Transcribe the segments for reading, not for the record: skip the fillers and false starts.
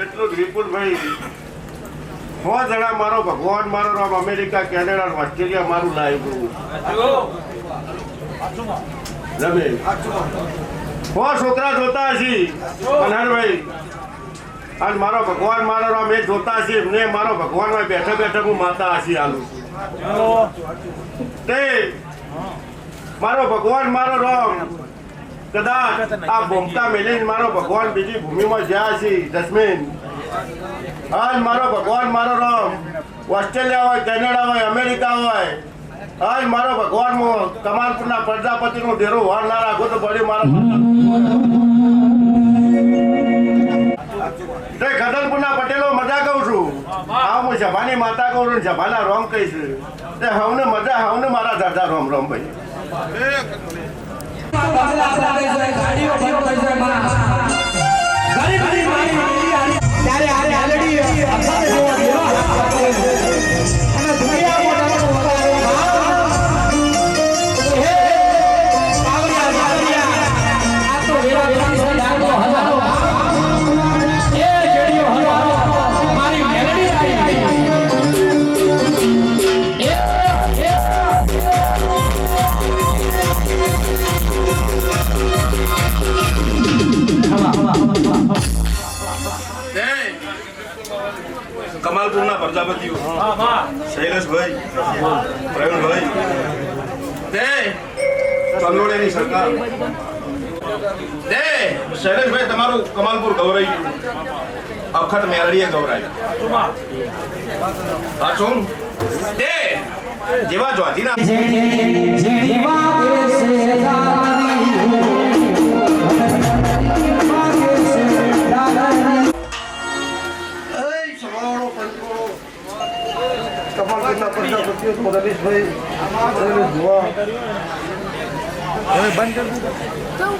એટલું જ વિપુલભાઈ 100 જણા મારો ભગવાન મારો રામ અમેરિકા કેનેડા ઓસ્ટ્રેલિયા મારું લાઈવ રમે 100 છોકરા જોતા હશે મનહરભાઈ અને મારો ભગવાન મારો રામ એ જોતા હશે ને મારો ભગવાન માં બેઠા બેઠા હું માતા હશે આલું તે મારો ભગવાન મારો રામ કદાચ આ ભૂમકા મેલીને મારો ભગવાન બીજી ભૂમિમાં જ્યાં છે જસ્મીન આજ મારો ભગવાન મારો રામ ઓસ્ટ્રેલિયા હોય કેનેડા હોય અમેરિકા હોય આજ મારો ભગવાન કમાલપુરના પ્રજાપતિનો ડેરો વાર ના રાખો તો બળી મારો ખદલપુરના પટેલો મજા કહું છું આ હું સભાની માતા કહું છું સભાના રોમ કહીશ તે હવને મજા હવને મારા દાદા રોમ રોમ ભાઈ કમાલપુરના પ્રજાપતિઓ શૈલેષભાઈ પ્રવીણભાઈ તે ચંદોડેની સરકાર તે શૈલેષભાઈ તમારું કમાલપુર ગૌરાઈ અખત મેરડીએ ગૌરાય પાછું તે જેવા જ્યોતિના પ્રજાપતિઓ મદનીશભાઈ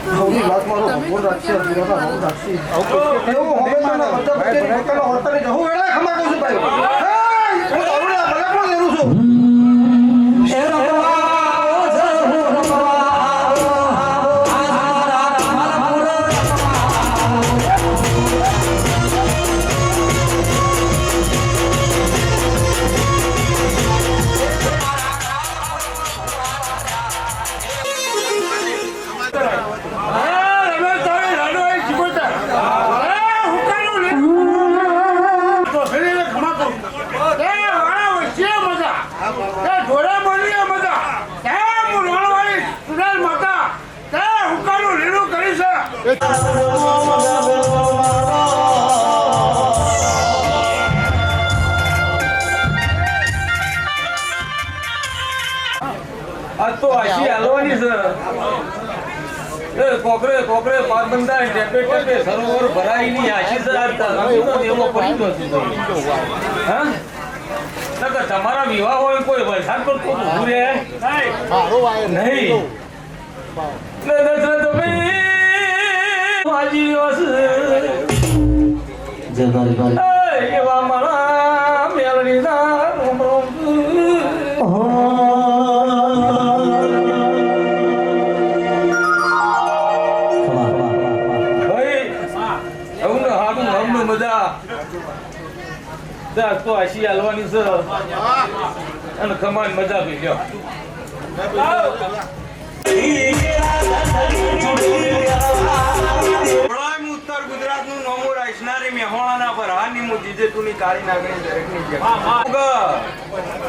સૌની વાત મારો ભગવાન રાખશે રાખશે તો આશી હાલવાની છે કોકરે કોકરે પાર બંધાય ટેપે ટેપે સરોવર ભરાય ની આશી છે એવો પડી હા નકર તમારા વિવાહ હોય કોઈ વરસાદ પર તો ઊભું રહે નહીં એવા મારા મેળવી મજા તો આશી હાલવાની છે અને ખમાન મજા પી લ્યો ઉત્તર ગુજરાત નું નોમો રાઈસનારી મેહોણાના પર હાની મુ જીજે તુની કાળી નાગણી દરેકની જે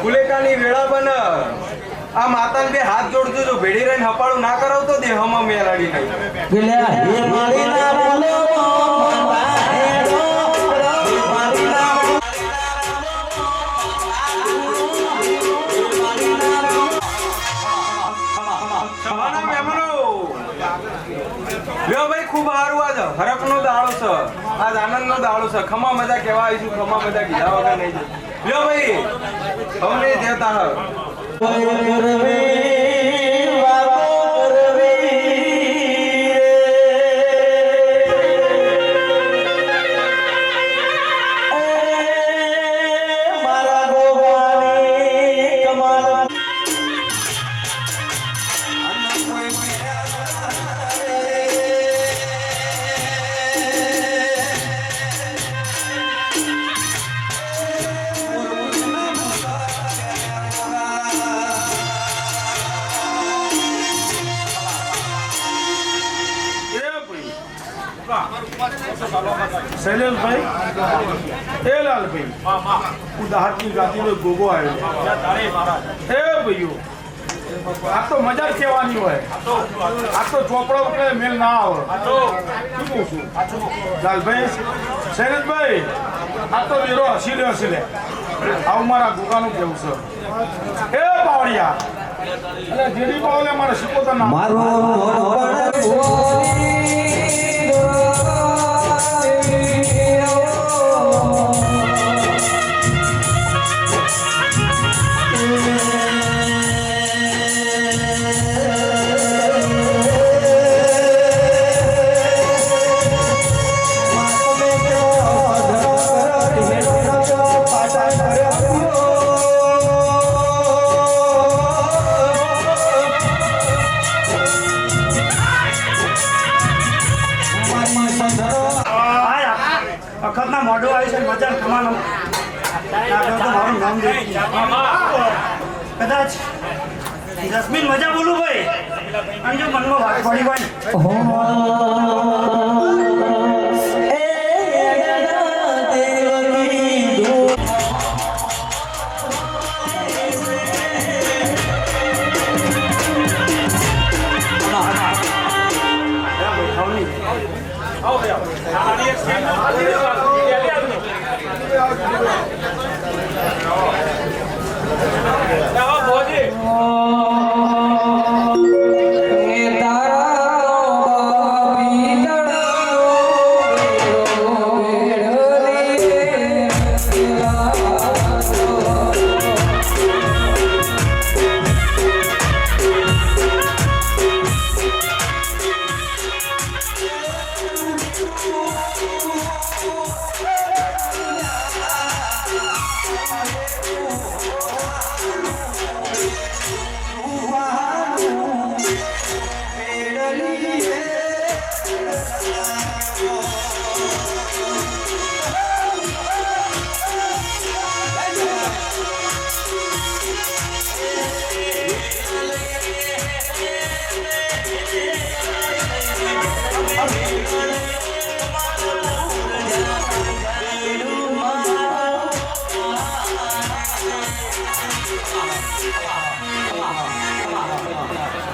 ફુલેકાની વેળા બન આ માતાને બે હાથ જોડજો જો ભેડી રહીને હપાળું ના કરાવતો દેહમાં મેલાડી ભાઈ ખૂબ સારું આજ હરક નો દાડો છે આજ આનંદ નો દાડો છે ખમા મજા કેવા આવીશું ખમા મજા કીધા વગર નહીં લ્યો ભાઈ અમને દેતા શૈલેષભાઈ એ લાલભાઈ હું દાહતની ગાદીનો ગોગો આવ્યો એ ભાઈઓ આ તો મજા જ કહેવાની હોય આ તો ચોપડો એટલે મેલ ના આવે શું કહું છું લાલભાઈ શૈલેષભાઈ આ તો વીરો હસી લે આવું મારા ગોગાનું કેવું છે એ બાવળિયા એટલે જેડી બાવલે મારે શીખવતા ના વખતના મોઢું આવી છે મજા કમાવાનું મારું નામ દે કદાચ જસ્મીન મજા બોલું ભાઈ અને જો મનમાં વાત પડી હોય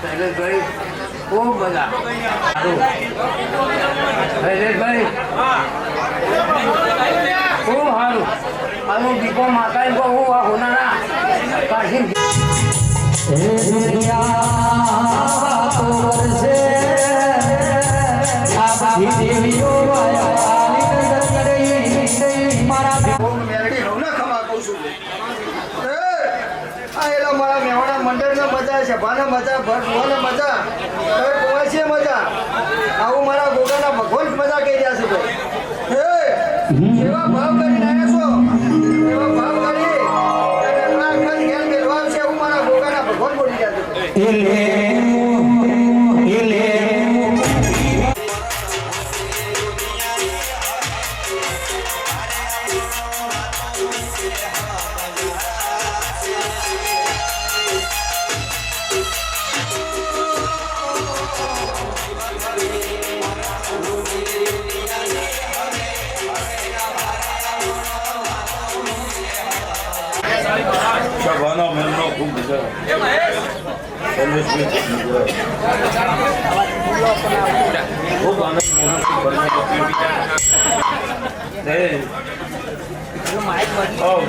શૈલેષભાઈ ખૂબ મજા શૈલેષભાઈ ખૂબ સારું આનું દીપો માતા હું આ હોનારા કાશી મારા મેવાડા મંડળને મજા સભાને મજા ભરને મજા છે મજા આવું મારા ગોગાના ભગવાન મજા કહી રહ્યા છે ભાઈ એવા ભાવ કરીને આવ્યા છો એવા ભાવ કરી ઘેર મેળવા છે એવું મારા ગોગાના ભગવાન બોલી રહ્યા છે સભાના મેલનો ખૂબ મજા ખૂબ આનંદ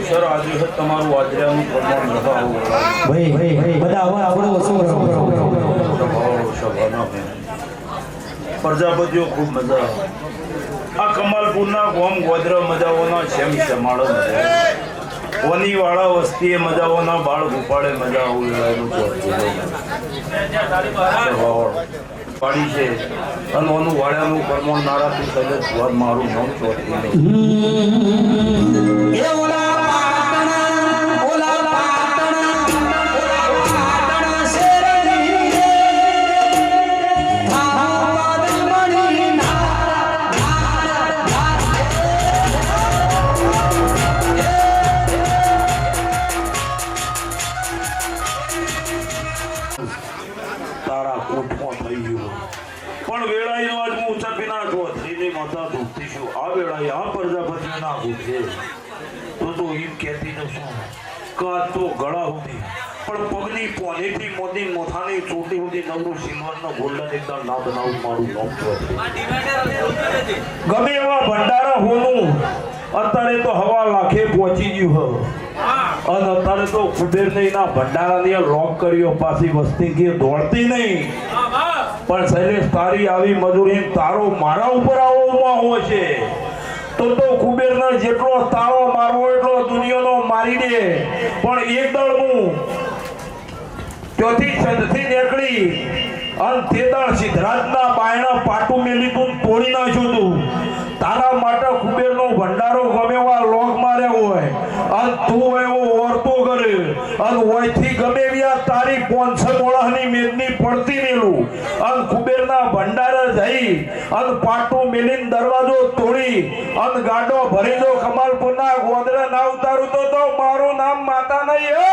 સર આજે તમારું આજરાનું પ્રમાણ સભાના પ્રજાપતિઓ ખૂબ મજા આ કમાલપુરના ગોમ ગોધરા મજાઓના શેમ શમાળો મજા ઓની વાળા વસ્તીએ મજાઓના બાળ ભૂપાળે મજા આવું પાડી છે અને ઓનું વાળાનું પરમાણ નારાથી સજત સ્વાદ મારું નામ ચોથી પણ વેળાએ આજ હું ઊંચા પીના છો સ્ત્રીની માતા ધૂપતી છું આ વેળાએ છે તો એમ કહેતી ન શું કાં તો ગળા સુધી પણ પગની પોનેથી મોદી મોથાની ચોટી સુધી નવરું સિલ્વરના ગોલ્ડન એકદમ ના બનાવું મારું નામ છે ગમે એવા ભંડારા હોનું અત્યારે તો હવા લાખે પહોંચી ગયું હ અને અત્યારે તો કુબેર નહીં ના ભંડારાની લોક કર્યો પાછી વસ્તી કે દોડતી નહીં પણ શૈલેષ તારી આવી મજૂરી તારો મારા ઉપર આવવામાં હોય છે તો કુબેરના જેટલો તાળો મારવો એટલો દુનિયાનો મારી દે પણ એક દળ હું ત્યોથી છંદથી નીકળી અને તે દળ સિદ્ધરાજના બાયણા પાટું મેલી તું તોડી નાખ્યું તું તારા માટે કુબેરનો ભંડારો ગમે એવા લોક માર્યા હોય અને તું એવો ઓરતો કરે અને ઓયથી ગમે એવી તારી 500 મોળાની મેદની પડતી મેલું અને કુબેરના ભંડારે જઈ અને પાટું મેલીને દરવાજો તોડી અને ગાડો ભરી દો કમાલપુરના ગોદરે ના ઉતારું તો મારું નામ માતા નહીં હે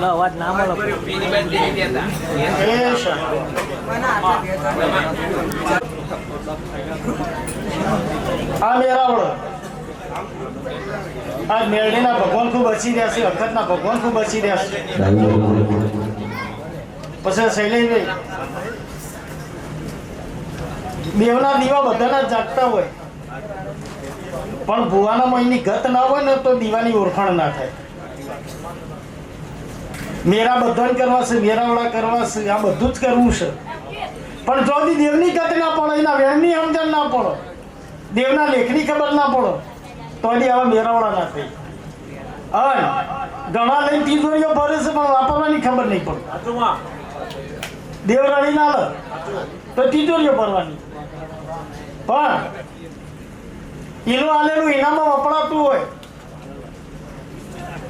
અવાજ ના મળે આ મેરાવળ આ મેરડીના ભગવાન ખૂબ બચી રહ્યા છે અખતના ભગવાન ખૂબ બચી રહ્યા છે પછી શૈલેષભાઈ દેવના દીવા બધાના જાગતા હોય પણ ભુવાના મહિની ગત ના હોય ને તો દીવાની ઓળખાણ ના થાય મેરા બધાને કરવા છે મેરાવડા કરવા છે આ બધું જ કરવું છે પણ જો દી દેવની ગત ના પડે એના વેણની સમજણ ના પડે દેવના લેખની ખબર ના પડે તો દી આવા મેરાવડા ના થઈ અને ઘણા લઈને તિજોરીઓ ભરે છે પણ વાપરવાની ખબર નહીં પડે દેવ રડી ના લે તો તિજોરીઓ ભરવાની પણ એનું આલેલું ઇનામમાં વપરાતું હોય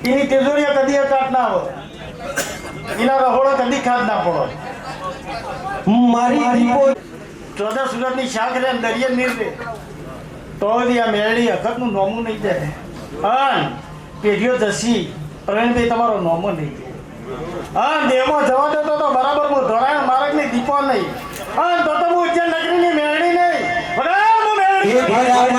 એની તિજોરીઓ કદી કાટ ના આવે એના રહોડો કદી ખાદ ના પડો મારી દીપો 14 સુરતની શાક રે દરિયા નીર રે તો દી આ મેળી અખતનું નોમું નહીં જાય અન પેઢીઓ જસી પ્રવીણભાઈ તમારો નોમો નહીં હા દેવમાં જવા દેતો તો બરાબર હું ધોરાયણ માર્ગની દીપો નહીં હા તો હું ઉજ્જૈન નગરીની મેળી નહીં બરાબર હું મેળી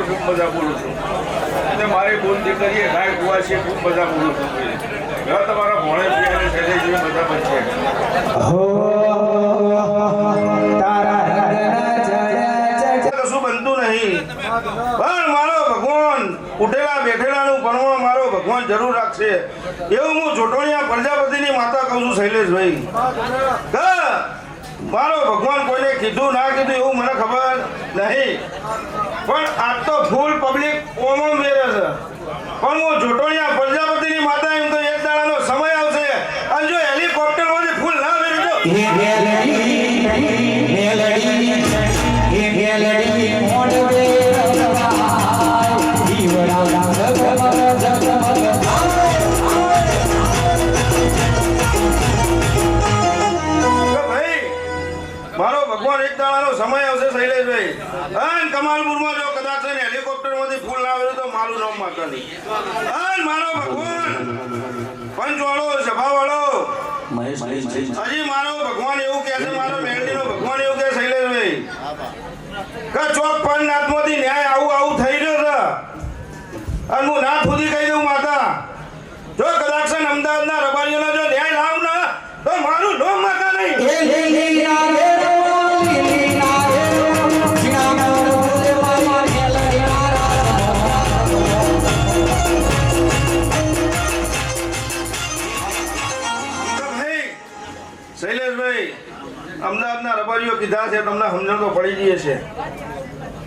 ખૂબ મજા બોલું છું અને મારી બોલ દીકરીએ ગાય કુવા છે ખૂબ મજા બોલું છું ઘર તમારા ભોણે પીને થઈને જેવી મજા બનશે કશું બનતું નહીં પણ મારો ભગવાન ઉઠેલા બેઠેલાનું ભણવા મારો ભગવાન જરૂર રાખશે એવું હું જોટોણિયા પ્રજાપતિની માતા કહું છું શૈલેષભાઈ મારો ભગવાન કોઈને કીધું ના કીધું એવું મને ખબર નહીં પણ આજ તો ફૂલ પબ્લિક ઓમો મેરે છે પણ હું જોટોણિયા પ્રજાપતિની માતા એમ તો એક દાડાનો સમય આવશે અને જો હેલિકોપ્ટરમાંથી ફૂલ ના મેળવી મારો ભગવાન એક દાડાનો સમય આવશે શૈલેષભાઈ અને કમાલપુરમાં જો ડોક્ટરમાંથી ફૂલ ના આવ્યું તો મારું નામ માતા નહીં. અને મારો ભગવાન પંચવાળો સભાવાળો હજી મારો ભગવાન એવું કહે છે, મારો મેલડીનો ભગવાન એવું કહે શૈલેષભાઈ કે ચોક પણ નાથમાંથી ન્યાય આવું થઈ રહ્યો છે. અને હું નાથ સુધી કહી દઉં માતા, જો કદાચ અમદાવાદના રબારીઓનો જો ન્યાય લાવ ને તો મારું નામ માતા નહીં. શૈલેષભાઈ, અમદાવાદના રબારીઓ કીધા છે, તમને સમજણ તો પડી ગઈ છે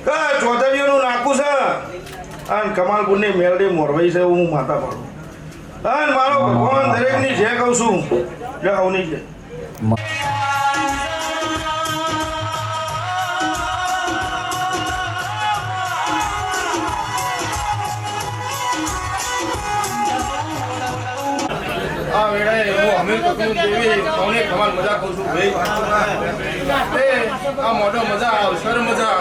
કે ચૌધરીઓનું નાકું છે અને કમાલપુરની મેલડી મોરવાઈ છે, હું માતા પાડું. અને મારો ભગવાન દરેકની જે કહું છું જે હવની છે. આ વેળાએ હું અમીર કપૂર દેવી સૌને કમાલ મજા કહું છું ભાઈ. આ મોઢો મજા, અવસર મજા,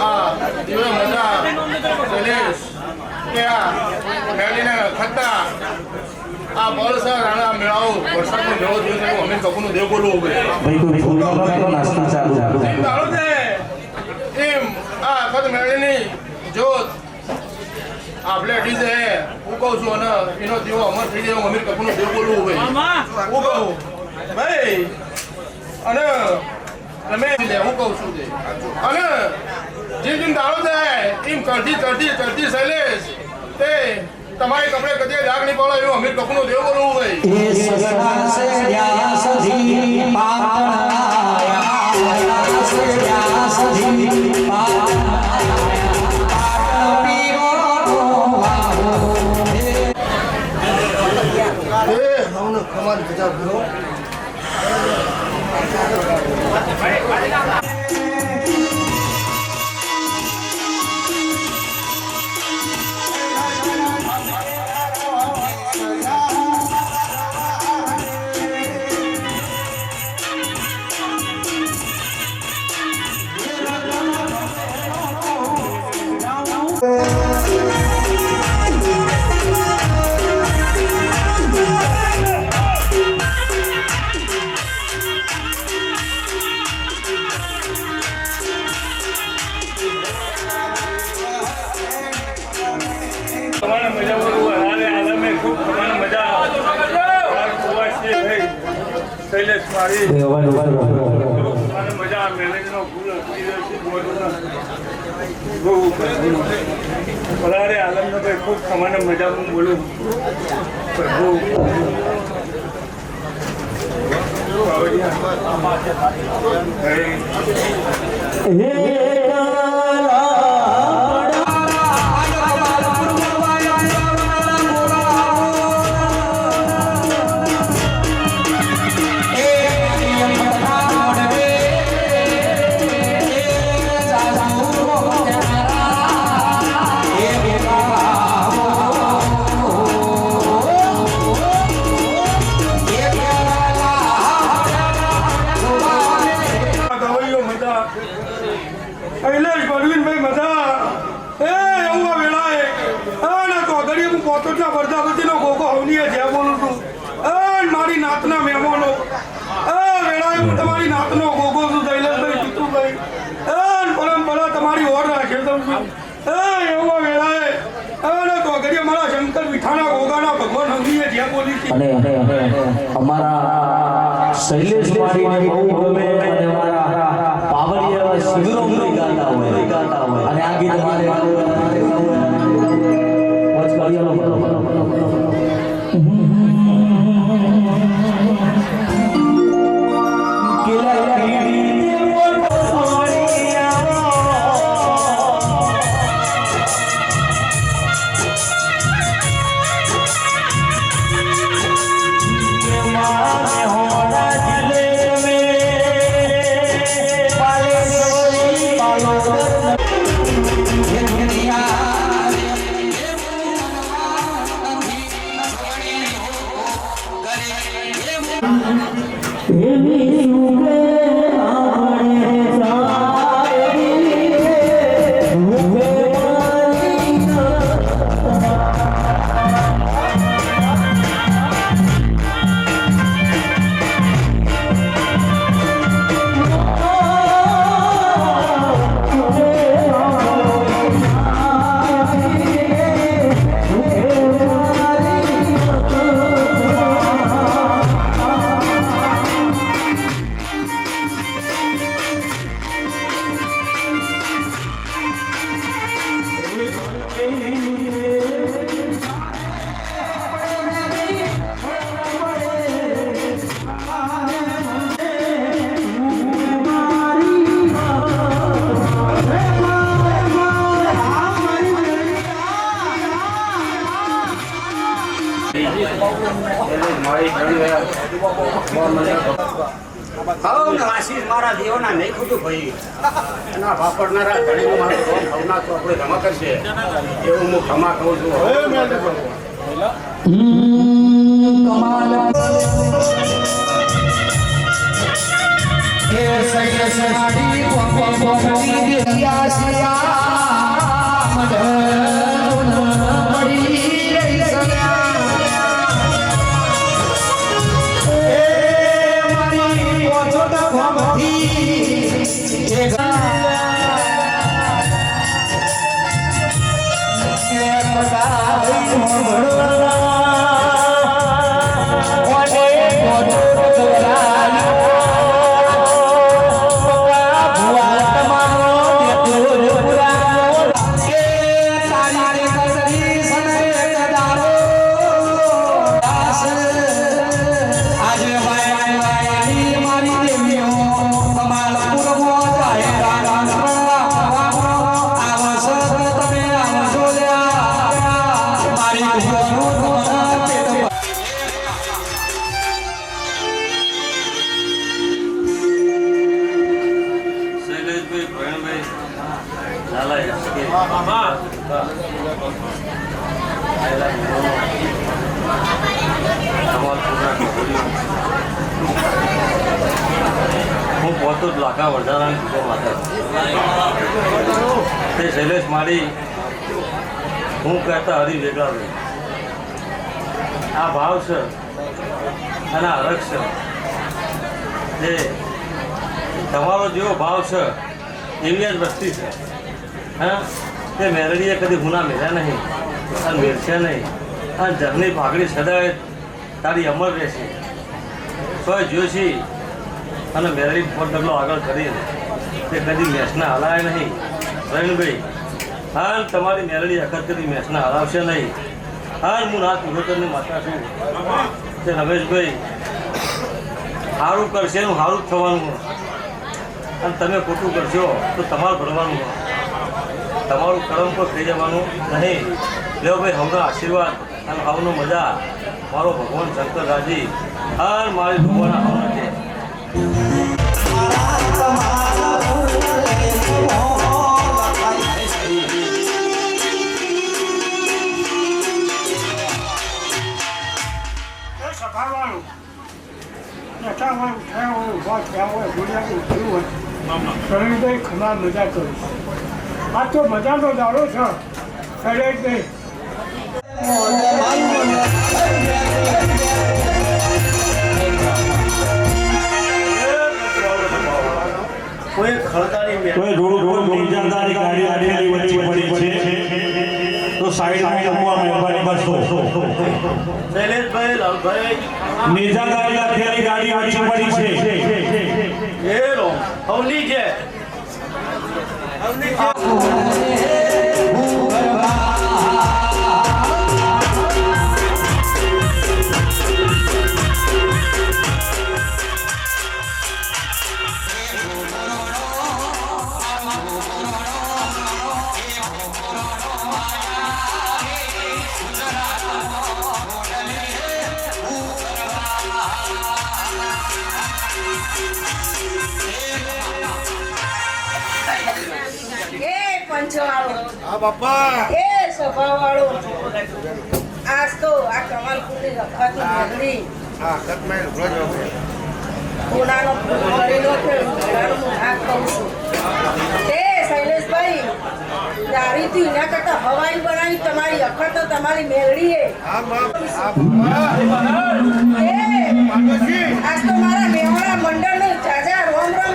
આ દીવો મજા, શૈલેષ કે આ મેળીને ખત્તા આ બળસર રાણા મેળાઓ વરસાદનો મેળો થયો છે, હું અમીર કપૂરનું દેવ બોલવું એમ આ ખત મેળીની જોત આપણે ડીજે હું કહું છું અને એનો દીવો અમર થઈ જાય, હું અમીર કપૂરનું દેવ બોલવું ભાઈ. હું કહું ભાઈ અને તમે હું કહું છું અને જે જેમ દાડો થાય એમ ચડતી શૈલેષ તે તમારી કપડે કદી દાગ નહીં પડે એવું અમીર કપૂરનું દેવ બોલવું ભાઈ. કમાલ મજા કરો. શૈલેષ મારી મજા મેલેજનો વધારે આનંદ ભાઈ ખૂબ તમારે મજા હું બોલું પ્રભુ મારી નાતના મહેમાનો વેળાએ હું તમારી નાતનો ગોગો છું શૈલેષભાઈ જીતુભાઈ પરંપરા તમારી ઓર રાખે છું એવા વેળાએ ઘડીએ મારા શંકર વિઠાણા ગોગાના ભગવાન હંગીએ જ્યાં બોલી છે અને અમારા શૈલેષ મારીને બહુ ગમે અને અમારા પાવડિયા શિબિરો ગાતા હોય અને આ ગીત અમારે હવ ને આશીષ મારા દેવના નહીં ખોટું ભાઈ એના વાપરનારા ઘડીનું મારું રોમ ભવના તો આપણે જમા કરશે એવું હું ક્ષમા કહું છું. હું પહોંચતો જ લાખા વરસાદની તે શૈલેષ મારી હું કહેતા હરી વેગળા આ ભાવ છે અને આ હરખ છે તે તમારો જેવો ભાવ છે એવી જ વસ્તી છે હા તે મેરડીએ કદી ગુના મેળ્યા નહીં અને મેળશે નહીં અને જગની ભાગડી સદાય તારી અમર રહેશે સોય જોશી અને મેરડી ફોર ડબલો આગળ કરી તે કદી મેચના હલાય નહીં રવિભાઈ હા તમારી મેરડી અખત કદી મેચના હલાવશે નહીં હા હું નાથ વિનોદની માતા છું તે રમેશભાઈ સારું કરશે એનું સારું જ થવાનું અને તમે ખોટું કરશો તો તમારે ભરવાનું તમારું કર્મ પર થઈ જવાનું નહીં. લેવો ભાઈ હમણાં આશીર્વાદ અને હવનો મજા મારો ભગવાન શંકર રાજી અને મારી ભગવાન હવના છે. ખમા મજા કરું આ તો મજાનો દાડો છે શૈલેષભાઈ કોઈ ખળદારી કોઈ રોડ નિજાદારી ગાડી આડેલી વચ્ચે પડી છે તો સાઈડમાં જમવા મહેરબાની કરશો. શૈલેષભાઈ લાલભાઈ નિજાદારી રાખેલી ગાડી વચ્ચે પડી છે એ રો હવલી છે હા બાપા એ સ્વભાવવાળો આજ તો આ કમાલપુરની રખાતી નગરી હા કતમેલ રોજો કોનાનો ફૂલનો ખેડાનો હાથ કહું છું તે શૈલેષભાઈ દારીથી એના કરતા હવાઈ બનાવી તમારી અખર તો તમારી મેલડીએ હા બાપ હા આજ તો મારા મેવાડા મંડળનું જાજા રોમ રોમ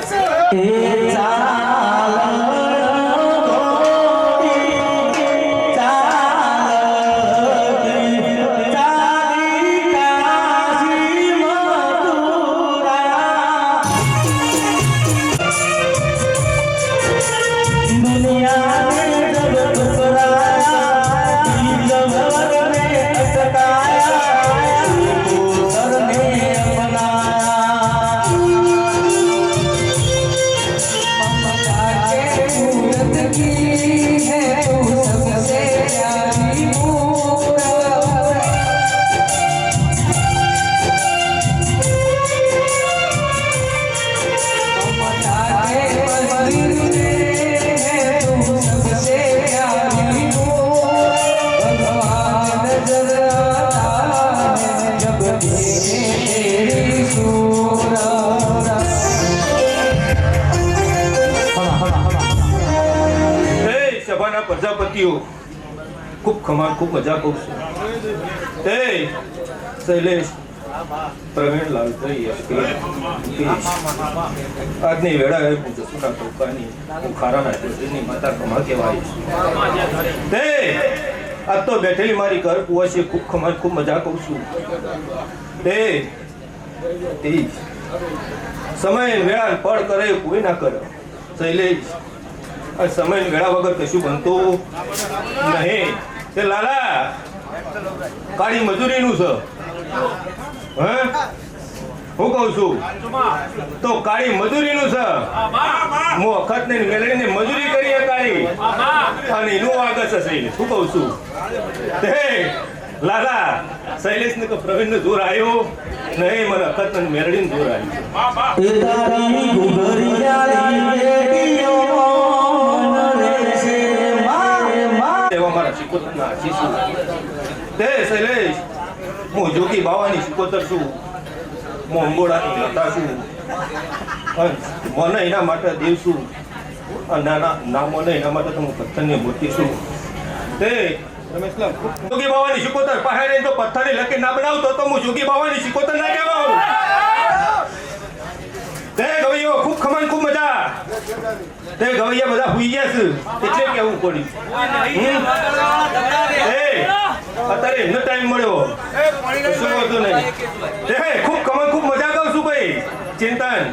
પ્રજાપતિઓ ખૂબ ખમાન ખૂબ મજા કહું છું એ શૈલેષ પ્રવીણ લાલભાઈ આજની વેળાએ હું જસુના ટોકાની હું ખારાના ટેટીની માતા કમા કહેવાય તે આજ તો બેઠેલી મારી ઘર કુવાસી ખૂબ ખમાન ખૂબ મજા કહું છું તે સમય વેળા પડ કરે કોઈ ના કરે શૈલેષ આ સમય વેળા વગર કશું બનતું નહીં તે લાલા કાળી મજૂરીનું છે હે હું કહું છું તો કાળી મજૂરીનું છે હું અખત ને મેળવીને મજૂરી કરીએ કાળી અને એનું આગળ છે શૈલેષ શું કહું છું તે લાલા શૈલેષ ને પ્રવીણ ને દૂર આવ્યો નહીં મને અખત ને મેળવીને દૂર આવ્યો મારા શિકોતરના આશીષ તે શૈલેષ હું જોગી બાવાની શિકોતર છું હું અંગોળાની લતા છું મને એના માટે દેવ છું ના મને એના માટે તો હું પથ્થરની મૂર્તિ છું તે જોગી બાવાની શિકોતર પહેરે તો પથ્થરની લકી ના બનાવતો તો હું જોગી બાવાની શિકોતર ના કહેવાઉં તે ગવૈયો ખૂબ ખમણ ખૂબ મજા તે ગવૈયા બધા હુઈ ગયા છે એટલે કેવું પડ્યું અત્યારે એમનો ટાઈમ મળ્યો શું હોતું નહીં તે ખૂબ ખમણ ખૂબ મજા કહું છું ભાઈ ચિંતન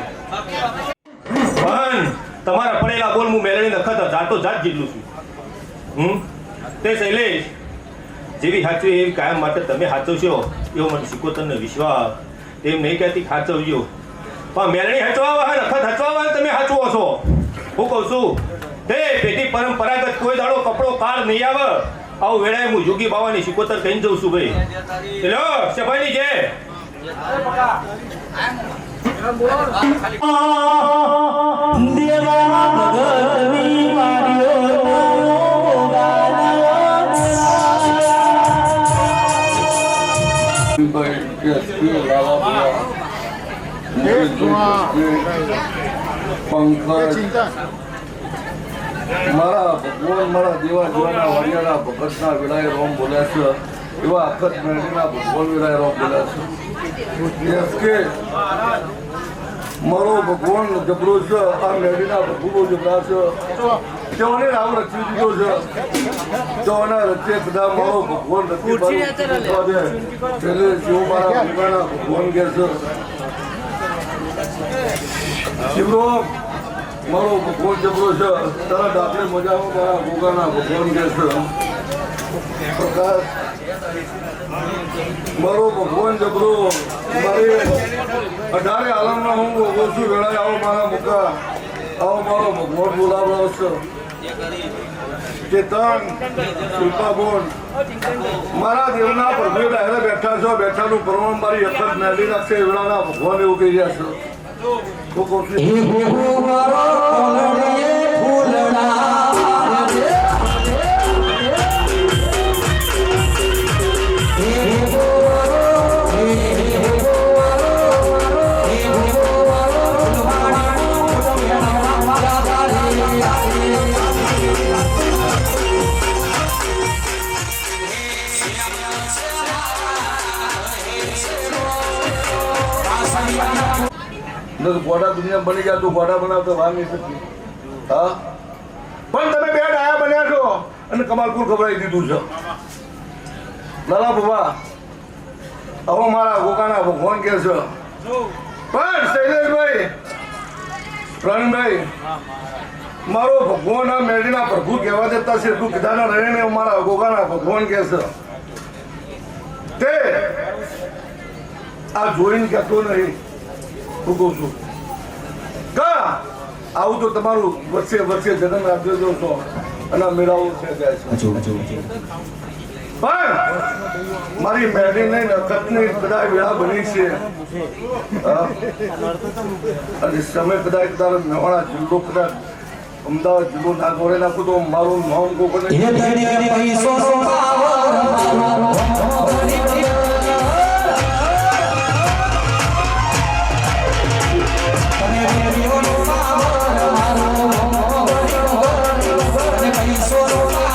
પણ તમારા પડેલા બોલ હું મેળવીને અખત જાતો જાત જેટલું છું તે શૈલેષ જેવી સાચવી એવી કાયમ માટે તમે સાચવશો એવો મને શિકોતરનો વિશ્વાસ એમ નહીં કહેતી સાચવજો પણ મેળણી હચવા અખત હચવા તમે હચવો છો હું કહું છું તે પેટી પરંપરાગત કોઈ દાડો કપડો કાળ નહીં આવે આવું વેળાએ હું જોગી બાવાની શિકોતર કહીને જઉં છું ભાઈ હેલો સભાની જે મારા ભગવાન મારા દેવા જીવાના વાડિયાના ભગતના વિલાય રોમ બોલ્યા છે એવા અખત મેળવીના ભગવાન વિલાય રોમ બોલ્યા છે મારો ભગવાન જબરો છે આ મેળવીના ભગવો જબરા છે તેઓને રામ રચી દીધો છે તેઓના રચે કદા મારો ભગવાન રચી દે એટલે જેવો મારા ભગવાનના ભગવાન કહે છે શિવરો મારો ભગવાન જબરો છે તારા દાખલે મજામાં મારા ગોગાના ભગવાન કહે છે પ્રકાશ મારો ભગવાન જબરો મારે 18 આલમના હું ઓછું વેળાએ આવો મારા મુકા આવો મારો ભગવાન બોલાવવાનો છે ચેતન શિલ્પાબોન મારા દેવના પ્રભુ ડાયરે બેઠા છો બેઠાનું પ્રમાણ મારી અખત મેળવી નાખશે વેળાના ભગવાન એવું કહી રહ્યા છે ગોડા દુનિયા બની જાય તો ગોડા બનાવતો વાર નહીં શકતી હા પણ તમે બે ડાયા બન્યા છો અને કમાલપુર ખબરાઈ દીધું છે લાલા બાબા હવે મારા ગોકાના ભગવાન કે છે પણ શૈલેષભાઈ પ્રવીણભાઈ મારો ભગવાન આ મેળીના પ્રભુ કહેવા દેતા છે તું કીધાના રહીને મારા ગોકાના ભગવાન કે છે તે આ જોઈને કહેતો નહીં હું કહું છું કા આવું તો તમારું વર્ષે વર્ષે જન્મ આપજો જો છો અને મેળાવું છે પણ મારી મેળી નહીં નખતની કદાચ વેળા બની છે અને સમય કદાચ તારો નવાણા જિલ્લો કદાચ અમદાવાદ જિલ્લો ના ગોળે નાખું તો મારું નામ કોઈ Sono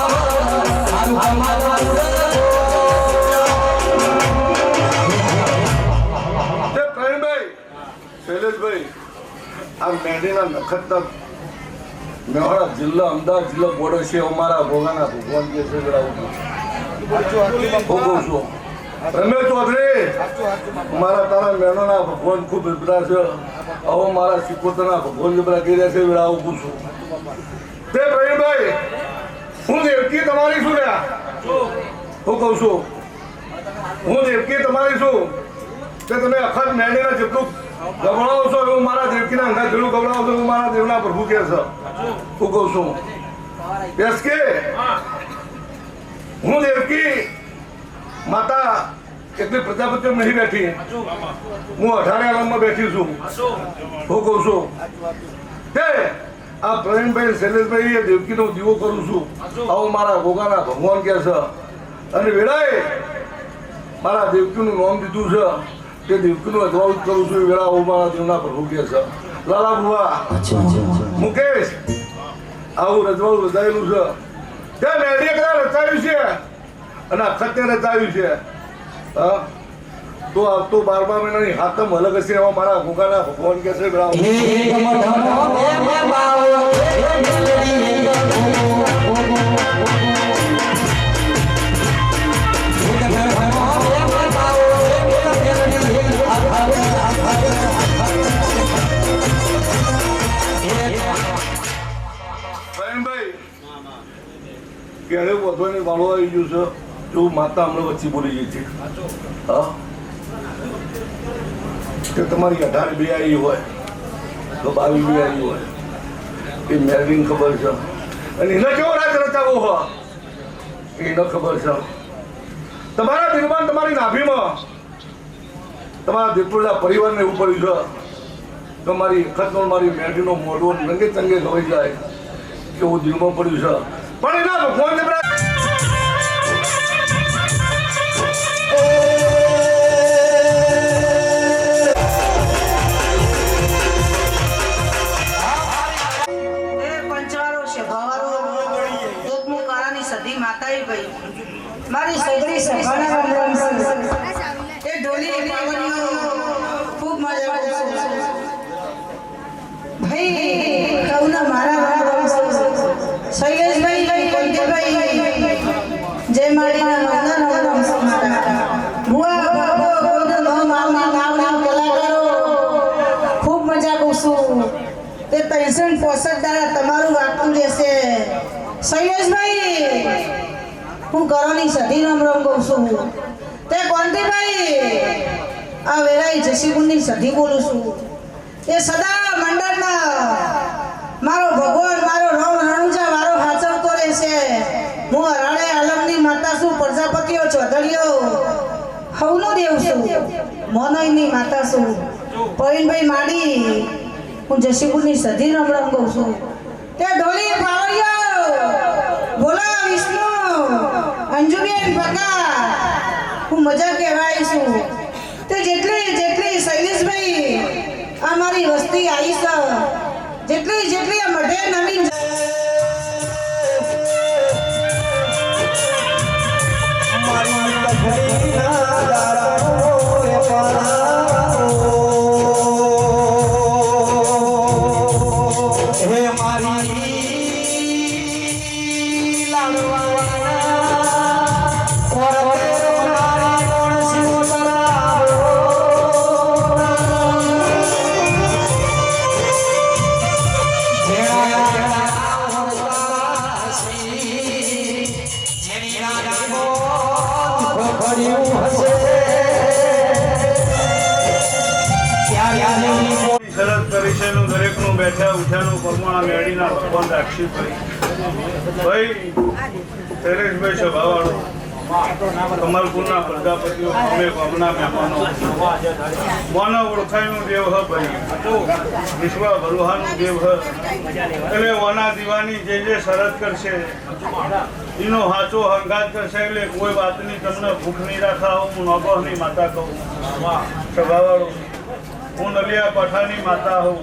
આ મેડીના નખત મેવાડા જિલ્લા અમદાવાદ જિલ્લા બોર્ડર છે અમારા ભોગાના ભગવાન કે છે કહું છું રમેશ ચૌધરી મારા તારા મેનોના ભગવાન ખૂબ બધા છે હવે મારા સિકોતરના ભગવાન જે બધા કહી રહ્યા છે વેળા આવું છું તે પ્રવીણભાઈ હું દેવકી તમારી શું રહ્યા હું કહું છું હું દેવકી તમારી છું કે તમે અખત મેડીના જેટલું ગવડાવો છો એવું મારા દેવકીના અંગા જેટલું ગવડાવો છો એવું મારા દેવના પ્રભુ કે છે હું કહું છું યસ કે હું દેવકી માતા એટલી પ્રજાપતિ નહીં બેઠી હું 18 આલમમાં બેઠી છું હું કહું છું તે આ પ્રવીણભાઈ શૈલેષભાઈ એ દેવકીનો દીવો કરું છું આવું મારા ભોગાના ભગવાન કે છે અને વેળાએ મારા દેવકીનું નામ દીધું છે તે દેવકીનું અજવાળું કરું છું એ વેળા આવું મારા દેવના પ્રભુ કે છે લાલા બુવા મુકેશ આવું રજવાડું રચાયેલું છે ત્યાં મેળીએ કદાચ રચાયું છે અને અખત્ય રચાયું છે હા તો આવતો 12મા મહિનાની હાથમ અલગ હશે એવા મારા ભોગાના ભગવાન કે છે ક્યારે વધવાની વાળો આવી ગયું છે જો માતા હમણાં વચ્ચે બોલી ગઈ છે હા કે તમારી 18 બે આવી હોય તો 22 બે આવી હોય એ મેળવીને ખબર છે અને એને કેવો રાજ રચાવો હોય એને ખબર છે તમારા દિલમાં તમારી નાભીમાં તમારા દીપુરના પરિવારને એવું પડ્યું છે તો મારી ખતનો મારી મેળવીનો મોઢો રંગે ચંગે ખવાઈ જાય કેવું દિલમાં પડ્યું છે પણ એના ભગવાનને મારી સગડી સભાના રામ એ ઢોલી પાવણીઓ ખૂબ મજા આવે ભાઈ કૌના મારા રામ શૈલેષભાઈ કોંતીભાઈ જય માડીના મંદન રામ ભુવા બાબો કોઈનો નામ આવના કલાકારો ખૂબ મજા કરું તે 365 દાડા તમારું વાગતું રહેશે શૈલેષભાઈ હું કરોની સધી રામ કહું છું તે કોંતીભાઈ આ વેરાઈ જસીગુણની સધી બોલું છું એ સદા મંડળમાં મારો ભગવાન મારો રામ રણુજા મારો હાચવતો રહેશે હું હરાડે આલમની માતા છું પ્રજાપતિઓ ચોધડીઓ હવનો દેવ છું મોનોઈની માતા છું પ્રવીણભાઈ માડી હું જસીગુણની સધી રામ કહું છું તે ઢોલી પાવડિયો ભોલા વિષ્ણુ અંજુબેન બકા હું મજા કહેવાય છું તે જેટલી શૈલેષભાઈ આ મારી વસ્તી આવી છે જેટલી આ મઢે નવી દરેકનું બેઠા ઉઠાનું પરમાણા મેળીના ભગવાન રાક્ષીભાઈ શૈલેષભાઈ સભાવાળો કમલપુરના પ્રજાપતિઓ અમે ગામના મહેમાનો મોનો ઓળખાયનું દેવ હ ભાઈ વિશ્વ ભરુહાનું દેવ હ એટલે વના દીવાની જે શરત કરશે એનો હાચો હંગાત કરશે એટલે કોઈ વાતની તમને ભૂખ નહીં રાખા હું નોબહની માતા કહું સભાવાળો હું નલિયા પઠાની માતા હોઉં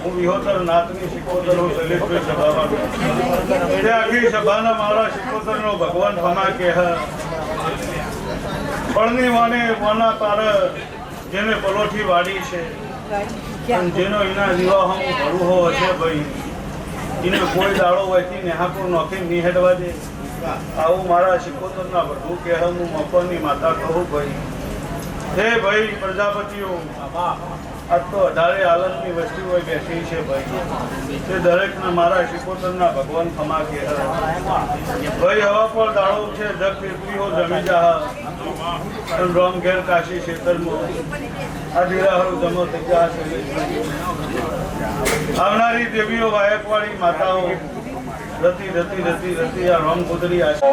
હું વિહોતર નાથની શિકોતર હું શૈલેષભાઈ સભાવાળો જે આખી સભાના મારા શિકોતરનો ભગવાન ફના કેહ પળની વાને વાના તાર જેને પલોઠી વાડી છે અને જેનો એના વિવાહ ભરું હો છે ભાઈ એને કોઈ દાડો વહીથી નેહાપુર નોખી નહીં હેડવા દે. આવું મારા શિકોતરના બધું કહેવું મફરની માતા કહું ભાઈ. હે ભાઈ પ્રજાપતિઓ, આ તો 18 આલમની વસ્તી હોય બેઠી છે ભાઈ. તે દરેકને મારા શિકોતરના ભગવાન ખમા કે ભાઈ. હવા પર દાડો છે જગ પીપળીઓ જમી જા રોમ ઘેર કાશી ખેતરમાં આ દીરાહરું જમો થઈ જા છે. આવનારી દેવીઓ વાયકવાળી માતાઓ રતી રતી રતી રતી આ રોમ કુદરી આશા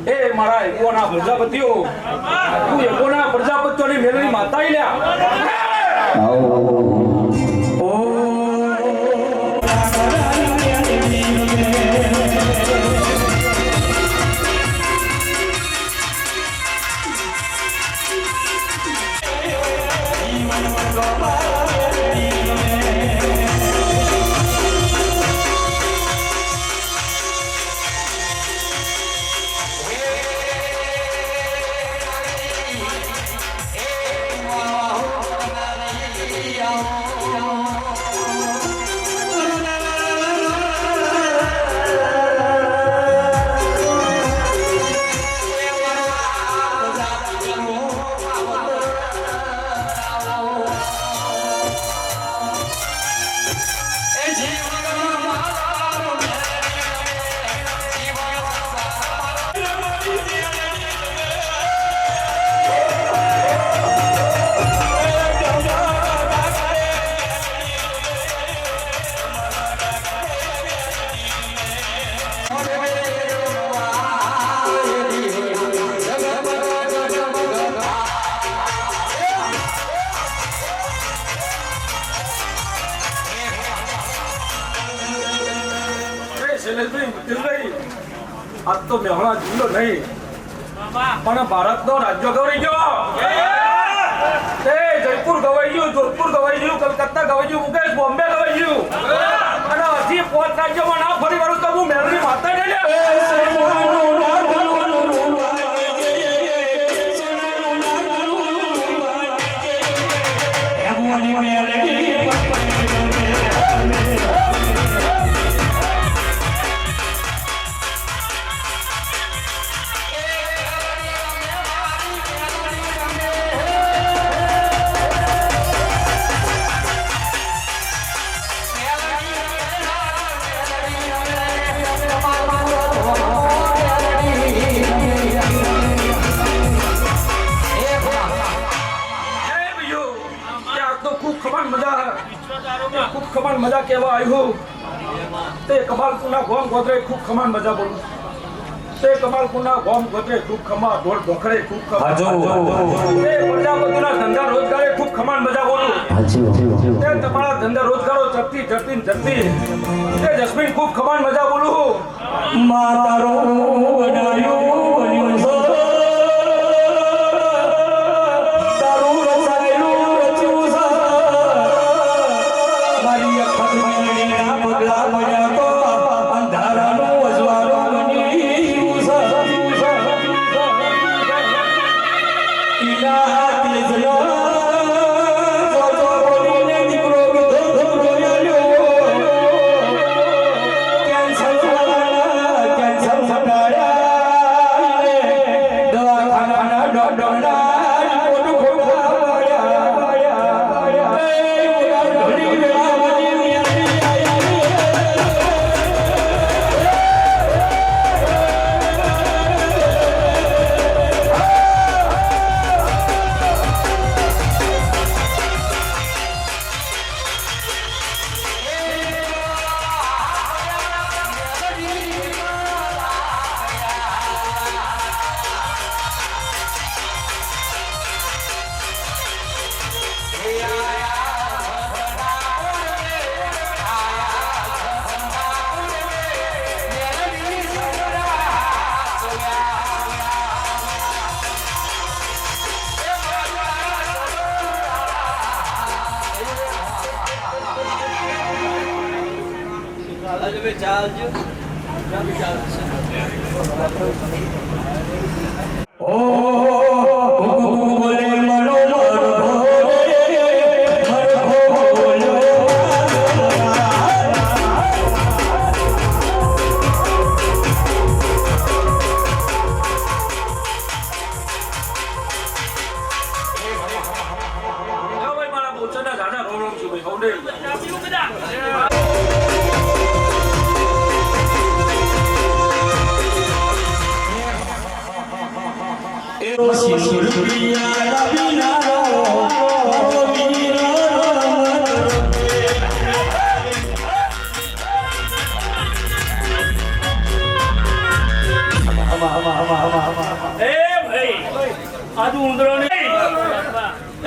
એ મારા એકોના પ્રજાપતિઓ, તું એકોના પ્રજાપતિઓની મેલની માતા લ્યા. આજ તો મેહણા જિલ્લો નહીં પણ ભારતનો રાજ્ય ગવાઈ ગયો. તે જયપુર ગવાઈ ગયું, જોધપુર ગવાઈ ગયું, કલકત્તા ગવાઈ ગયું, મુકેશ બોમ્બે ગવાઈ ગયું અને હજી 5 રાજ્યોમાં ના ફરી વળું તો હું મેલની માતા ને ખૂબ ખમાન મજા કેવા આવ્યું તે કબાલપુરના ગોમ ગોદરે ખૂબ ખમાન મજા બોલું. તે કમાલપુરના ગોમ ગોત્રે ખૂબ ખમા ઢોળ ઢોખરે ખૂબ ખમા હાજો તે પ્રજાપતિના ધંધા રોજગારે ખૂબ ખમાન મજા બોલું તે તમારા ધંધા રોજગારો ચડતી તે જસ્મીન ખૂબ ખમાન મજા બોલું માતારો વડાયો બન્યો છો તારું રચાયું રચ્યું છે મારી અખત મેળીના પગલા પડ્યા તો અંધારાનું અજવાળું બન્યું છે ઈલા તેજલો જોજો બોલીને દીકરો વિધો રોયાલ્યો કેન્સર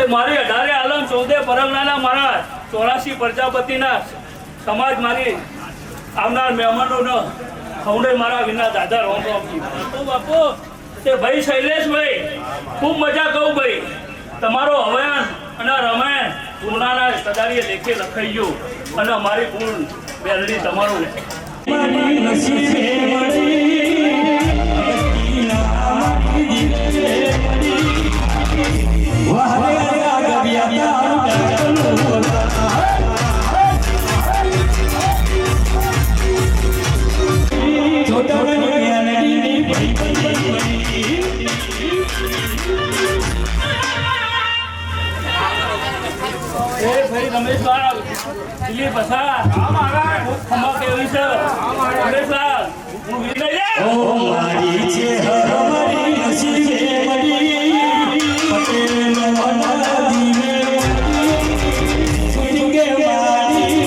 મારી 18 આલમ 14 પરગણાના મારા 84 પ્રજાપતિના સમાજ મારી આવનાર મહેમાનોનો ખવડે મારા વિના દાદા રોમ બાપુ તે ભાઈ શૈલેષભાઈ ખૂબ મજા કહું ભાઈ તમારો હવન અને રમાયણ પૂર્ણાના સદારીએ લેખે લખાઈ ગયું અને અમારી પૂર્ણ બેલડી તમારું ભાઈ રમેશલાલ દિલીપ બસા ખમા કેવી છે રમેશલાલ હું વિનય ઓ મારી છે હમારી નસીબે મળી પટેલનો અનાદિને સુજગે મારી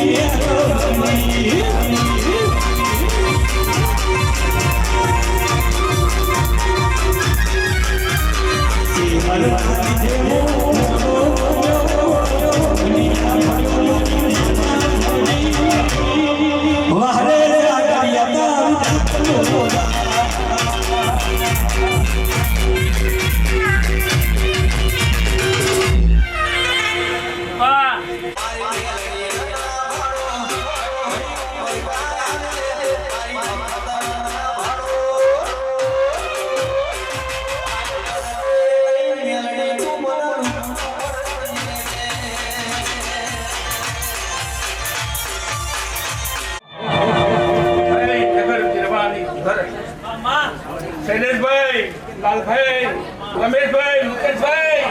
શૈલેષભાઈ લાલભાઈ રમેશભાઈ મુકેશભાઈ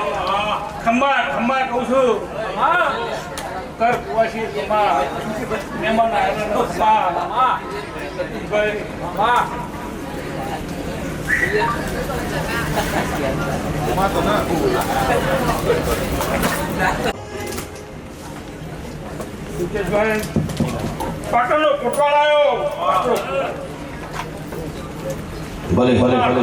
ખમ્મા ખમ્મા કહું છું કર કુવાસી મહેમાન આવ્યા પાટણનો કોટવાળ આવ્યો ભલે ભલે ભલે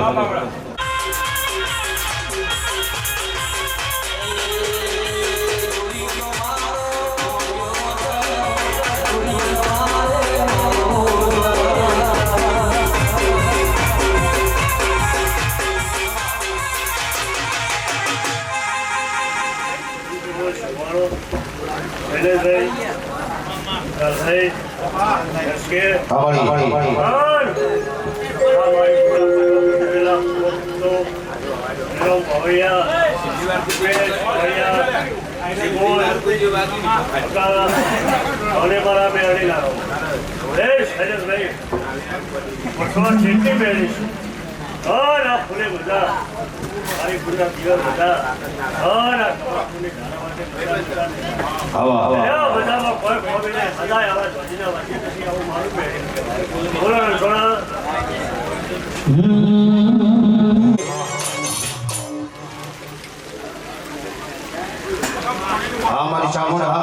મારી ચામુંડ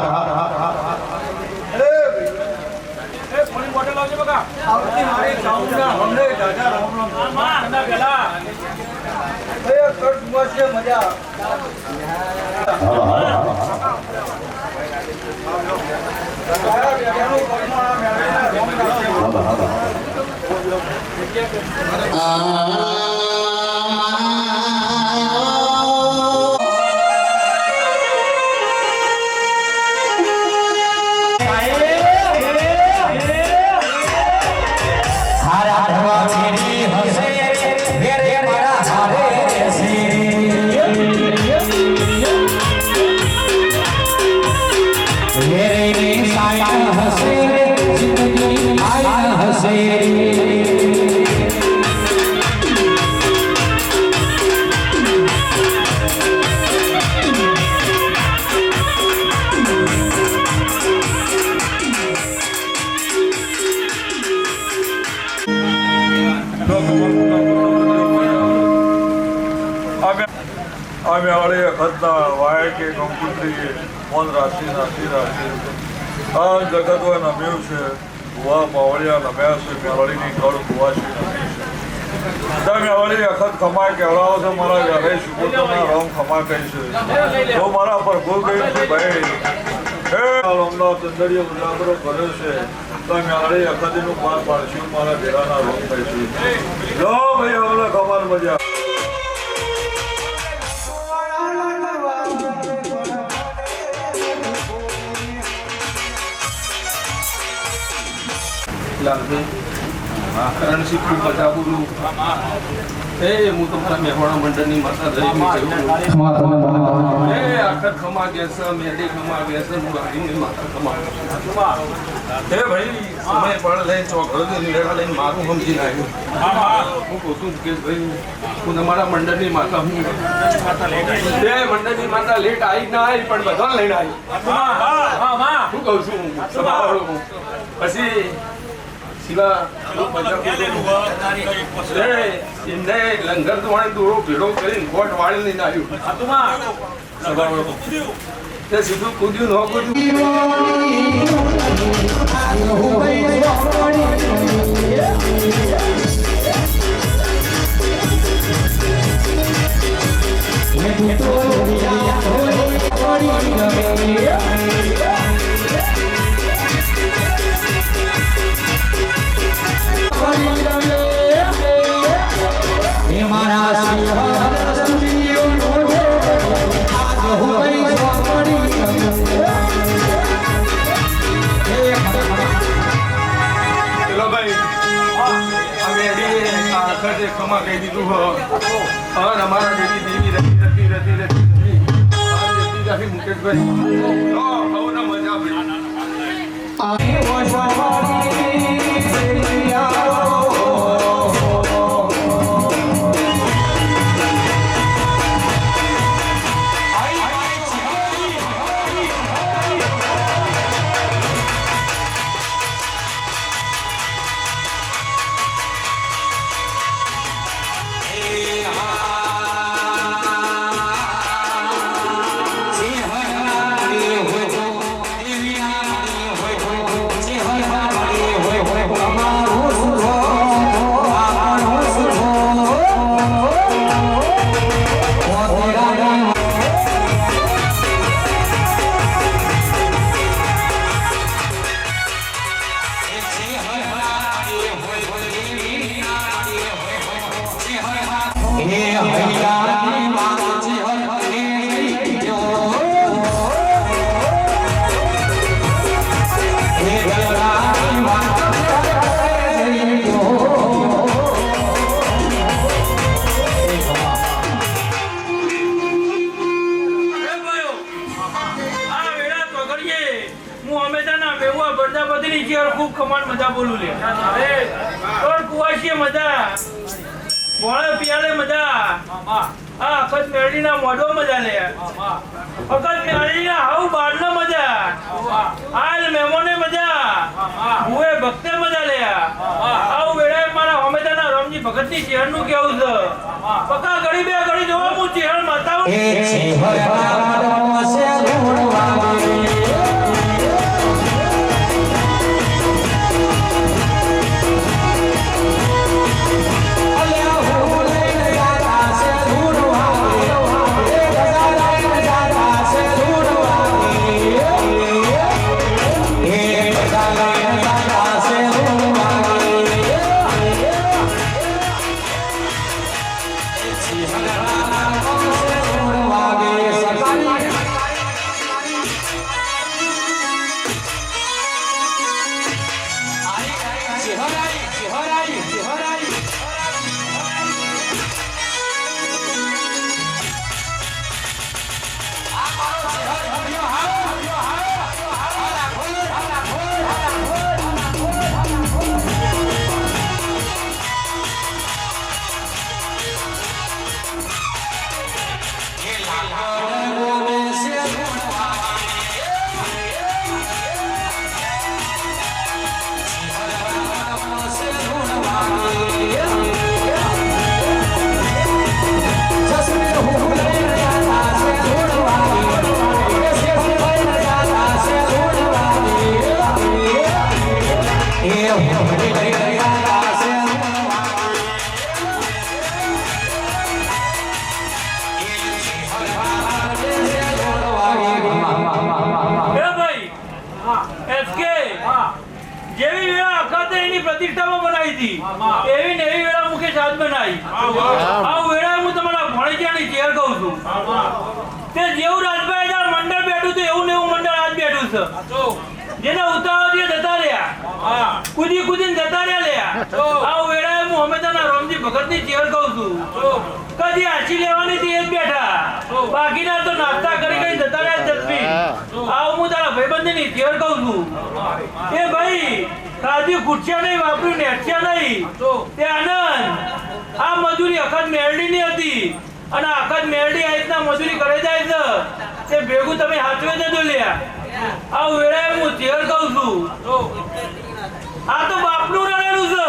અમે અળે ખતના વાય કે કંકુત્રી મન રાશિ નાશી રાશિ આ જગત હોય નમ્યું છે ભુવા પાવળિયા નમ્યા છે મેળડીની કળ ભુવાશી નમી છે તમે અળી અખત ખમાય કહેવડાવો છો મારા ઘરે શુકુરના રંગ ખમા કહી છે તો મારા પર ભૂલ ગયું છે ભાઈ હે રંગનો ચંદડીયો ઉજાગરો કર્યો છે તમે અળી અખતનું પાર પાડશું મારા ભેરાના રંગ થઈશું જો ભાઈ હવે ખબર મજા રણસિંહ બધા બોલું એ હું તમારા મહેવાણા મંડળની માતા આખર ખમા ગેસ મેડી ખમા ગેસ હું ગાડીની માતા ખમા હે ભાઈ સમય પણ લઈને ચોકડો લેવા લઈને મારું સમજી નાખ્યું હું કહું છું કે ભાઈ હું તમારા મંડળની માતા હું મંડળની માતા લેટ આવી ના આવી પણ બધા લઈને આવી હું કહું છું સભાવાળો પછી શિવા એમને લંગર વાળી દોરો ભેડો કરીને કોટ વાળી લઈને આવ્યું તે સીધું કૂદ્યું ન ખમા કહી દીધું અમારા દેવી રતી મુકેશભાઈ ખૂબ ખમાન મજા બોલું લે કોણ કુવાશી મજા મોળે પિયાલે મજા આ અખત મેળીના મોઢો મજા લે અખત મેળીના હાવ બારનો મજા આલ મેમોને મજા હુએ ભક્તે મજા લે આવ વેળાએ મારા હોમેદાના રામજી ભગતની ચેહરનું કેવું છે પકા ઘડી બે ઘડી જોવા હું ચેહર માતાઓ પ્રતિષ્ઠામાં બનાવી હતી એવી ને એવી વેળા મુકેશ આજ બનાવી આ વેળા હું તમારા ભણેજાની ચેર કહું છું તે જેવું રાજભાઈ મંડળ બેઠું હતું એવું ને એવું મંડળ આજ બેઠું છે જેના ઉતાવળ જતા રહ્યા કુદી કુદીને જતા રહ્યા આ વેળાએ હું હંમેશા રામજી ભગતની ચેર કહું છું કદી આછી લેવાની હતી એ જ બેઠા બાકીના તો નાસ્તા કરી કઈ જતા રહ્યા જસ્મી આવું હું તારા ભાઈબંધની ચેર કહું છું એ ભાઈ સાદી ખુરશિયા નહીં વાપર્યું નેઠ્યા નહીં તે આનંદ આ મજૂરી અખત મેરડીની હતી અને અખત મેરડી આ રીતના મજૂરી કરે જાય છે તે ભેગું તમે હાથવે જજો લ્યા આ વેળાએ હું ચેર કહું છું આ તો બાપનું રણેલું છે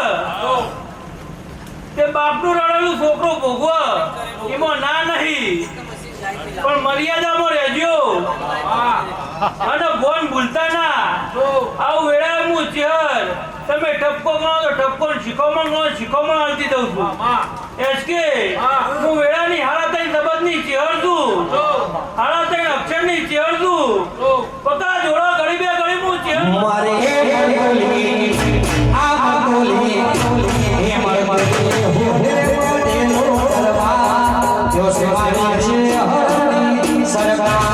તે બાપનું રણેલું છોકરો ભોગવ એમાં ના નહીં પણ મર્યાદામાં રહેજો અને ફોન ભૂલતા ના આવું વેળાએ હું ચેર તમે ઠપકો ગણો તો ઠપકો શીખવમાં ગણો શીખવમાં આવતી દઉં છું એસકે હું વેળાની હાડા તઈ શબ્દની ચેર છું હાડા તઈ અક્ષરની ચેર છું પકા જોડો ઘડી બે ઘડી હું ચેર મારે આ બોલી હે મારે જો સેવા છે હરની સરકાર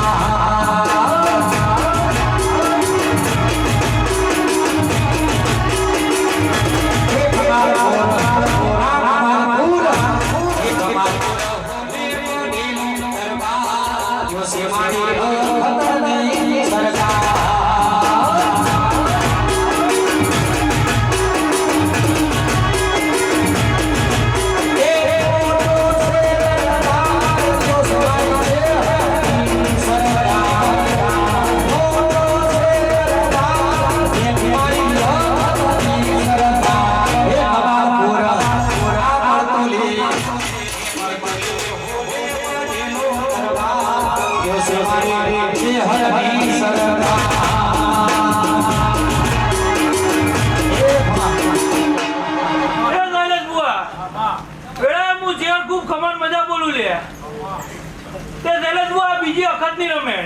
બીજી અખતની રમેણ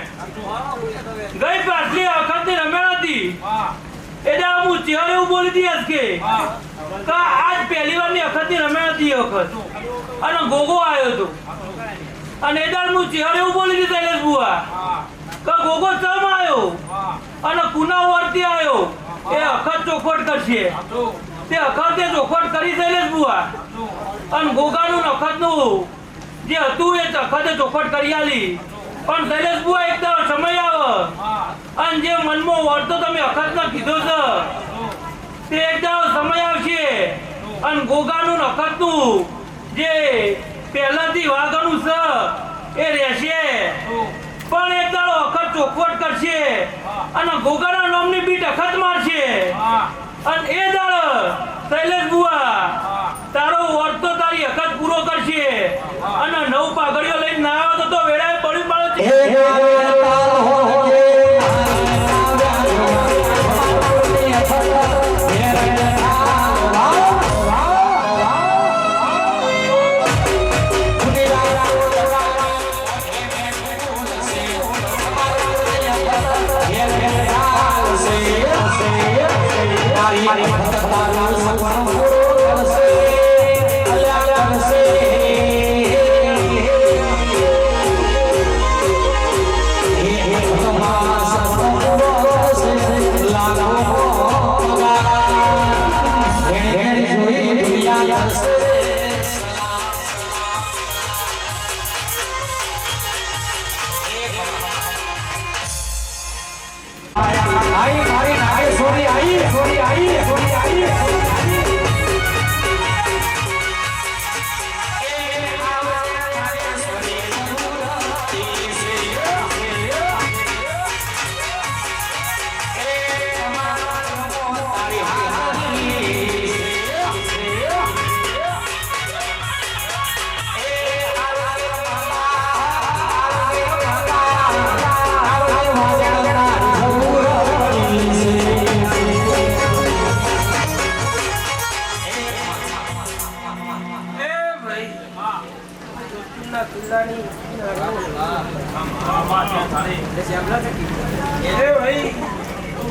ગઈ પાછલી અખતની રમેણ હતી એટલે હું ચિહર એવું બોલી દઈશ કે આજ પહેલી વારની વખતની રમે હતી એ વખત અને ગોગો આવ્યો હતો અને એ દાડ હું ચિહર એવું બોલી દીધું શૈલેષ બુઆ કે ગોગો ચમ આવ્યો અને કુના વર્તી આવ્યો એ અખત ચોખવટ કરશે તે અખતે ચોખવટ કરી શૈલેષ બુઆ અને ગોગાનું અખતનું જે હતું એ અખતે ચોખવટ કરી આલી પણ શૈલેષ બુઆ એક દાડો સમય આવે અને જે મનમાં વર્તો તમે અખતના કીધો છે તે એક દાડો સમય આવશે અને ગોગાનું અખતનું જે પહેલાથી વાગનું છે એ રહેશે પણ એક દાડો અખત ચોખવટ કરશે અને ગોગાના નામની બીટ અખત મારશે અને એ દાડો શૈલેષ બુઆ તારો વર્તો તારી અખત પૂરો કરશે અને નવ પાઘડીઓ લઈને ના આવ્યો તો વેળાએ પડી પડે છે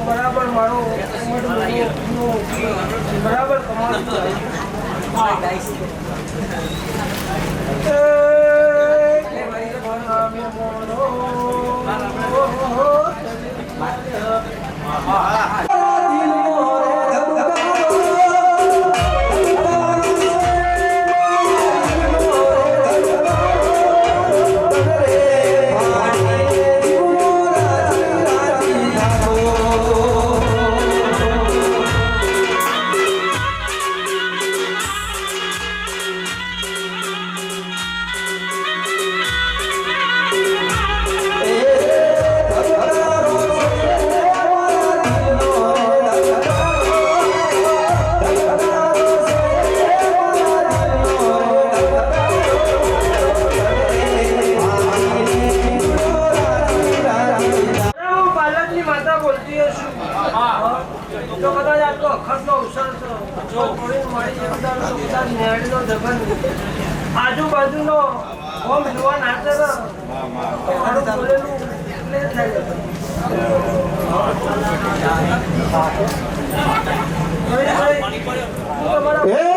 બરાબર મારો બરાબર કમાલ આજુબાજુનો હોમ જોવા નાચે એ